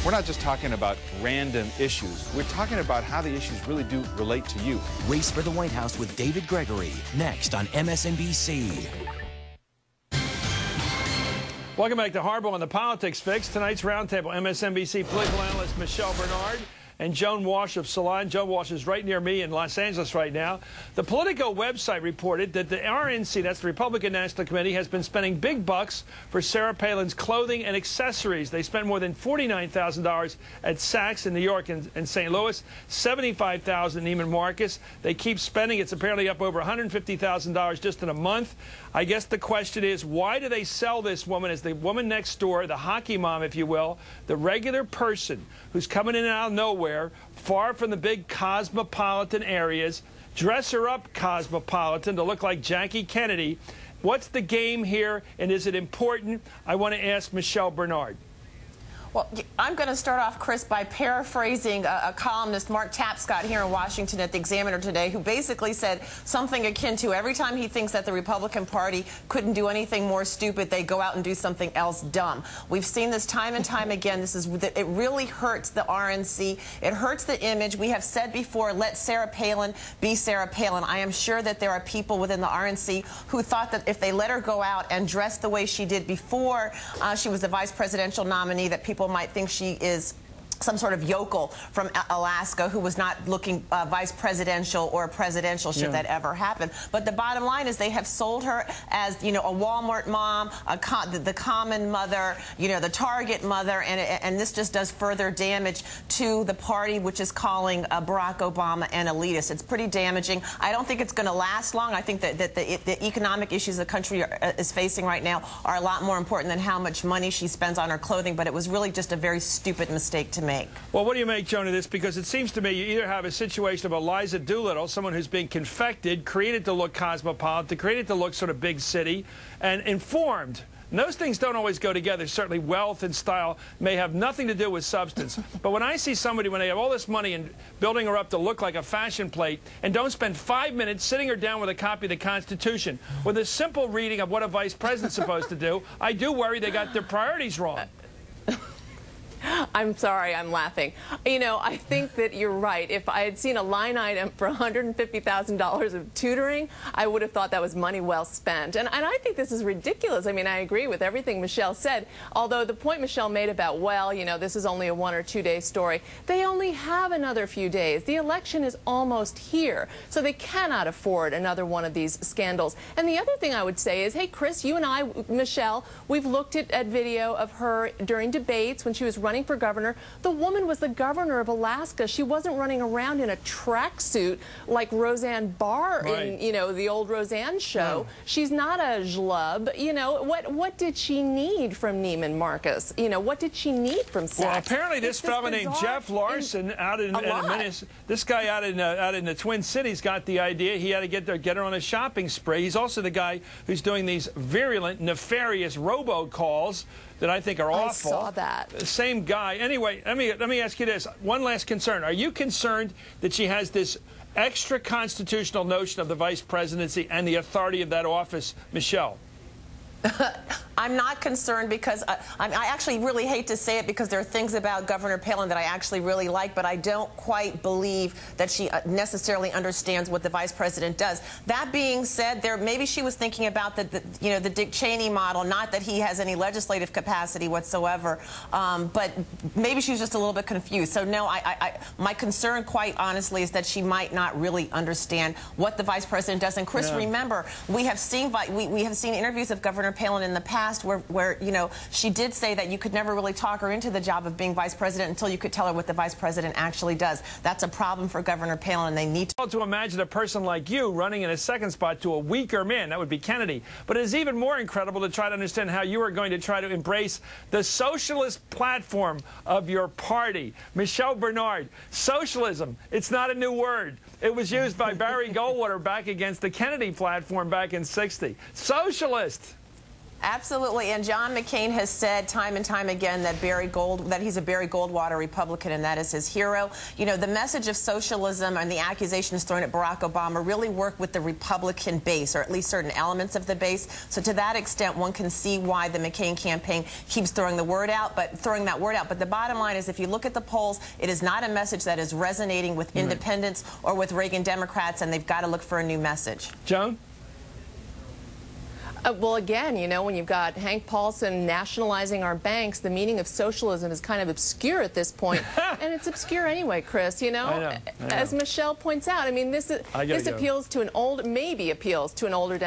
we're not just talking about random issues. We're talking about how the issues really do relate to you. Race for the White House with David Gregory, next on MSNBC. Welcome back to Hardball and the Politics Fix. Tonight's roundtable, MSNBC political analyst Michelle Bernard and Joan Walsh of Salon. Joan Walsh is right near me in Los Angeles right now. The Politico website reported that the RNC, that's the Republican National Committee, has been spending big bucks for Sarah Palin's clothing and accessories. They spent more than $49,000 at Saks in New York and St. Louis, $75,000 in Neiman Marcus. They keep spending. It's apparently up over $150,000 just in a month. I guess the question is, why do they sell this woman as the woman next door, the hockey mom, if you will, the regular person who's coming in and out of nowhere, far from the big cosmopolitan areas, dress her up cosmopolitan to look like Jackie Kennedy? What's the game here, and is it important? I want to ask Michelle Bernard. Well, I'm going to start off, Chris, by paraphrasing a columnist, Mark Tapscott, here in Washington at the Examiner today, who basically said something akin to every time he thinks that the Republican Party couldn't do anything more stupid, they go out and do something else dumb. We've seen this time and time again. It really hurts the RNC. It hurts the image. We have said before, let Sarah Palin be Sarah Palin. I am sure that there are people within the RNC who thought that if they let her go out and dress the way she did before she was the vice presidential nominee, that people might think she is some sort of yokel from Alaska who was not looking vice presidential or presidential should that ever happen. But the bottom line is they have sold her as, you know, a Walmart mom, the common mother, you know, the Target mother, and this just does further damage to the party, which is calling Barack Obama an elitist. It's pretty damaging. I don't think it's going to last long. I think that the economic issues the country is facing right now are a lot more important than how much money she spends on her clothing, but it was really just a very stupid mistake to make. Well, what do you make, Joan, of this? Because it seems to me you either have a situation of Eliza Doolittle, someone who's being confected, created to look cosmopolitan, created to look sort of big city, and informed. And those things don't always go together. Certainly wealth and style may have nothing to do with substance. But when I see somebody, when they have all this money and building her up to look like a fashion plate, and don't spend 5 minutes sitting her down with a copy of the Constitution, with a simple reading of what a vice president's supposed to do, I do worry they got their priorities wrong. I'm sorry, I'm laughing. You know, I think that you're right. If I had seen a line item for $150,000 of tutoring, I would have thought that was money well spent. And I think this is ridiculous. I mean, I agree with everything Michelle said, although the point Michelle made about, well, you know, this is only a 1 or 2 day story. They only have another few days. The election is almost here, so they cannot afford another one of these scandals. And the other thing I would say is, hey, Chris, you and I, Michelle, we've looked at video of her during debates when she was running for governor. The woman was the governor of Alaska. She wasn't running around in a tracksuit like Roseanne Barr in, you know, the old Roseanne show. She's not a schlub. You know, what did she need from Neiman Marcus? You know, what did she need from Saks? Well, apparently this fellow named Jeff Larson out in this guy out in the Twin Cities got the idea he had to get her on a shopping spree. He's also the guy who's doing these virulent, nefarious robocalls that I think are awful. I saw that. The same guy. Anyway, let me ask you this. One last concern. Are you concerned that she has this extra constitutional notion of the vice presidency and the authority of that office, Michelle? I'm not concerned because I actually really hate to say it because there are things about Governor Palin that I actually really like, but I don't quite believe that she necessarily understands what the vice president does. That being said, maybe she was thinking about the Dick Cheney model, not that he has any legislative capacity whatsoever, but maybe she was just a little bit confused. So no, my concern, quite honestly, is that she might not really understand what the vice president does. And Chris, remember, we have seen interviews of Governor Palin in the past where you know, she did say that you could never really talk her into the job of being vice president until you could tell her what the vice president actually does. That's a problem for Governor Palin, and they need to imagine a person like you running in a second spot to a weaker man. That would be Kennedy. But it is even more incredible to try to understand how you are going to try to embrace the socialist platform of your party. Michelle Bernard, socialism, it's not a new word. It was used by Barry Goldwater back against the Kennedy platform back in '60. Socialist. Absolutely, and John McCain has said time and time again that he's a Barry Goldwater Republican, and that is his hero. You know, the message of socialism and the accusations thrown at Barack Obama really work with the Republican base, or at least certain elements of the base. So to that extent, one can see why the McCain campaign keeps throwing that word out. But the bottom line is, if you look at the polls, it is not a message that is resonating with independents or with Reagan Democrats, and they've got to look for a new message. Joan? Well, again, you know, when you've got Hank Paulson nationalizing our banks, the meaning of socialism is kind of obscure at this point. And it's obscure anyway, Chris, you know? I know. As Michelle points out, I mean, this appeals to an older Democrat.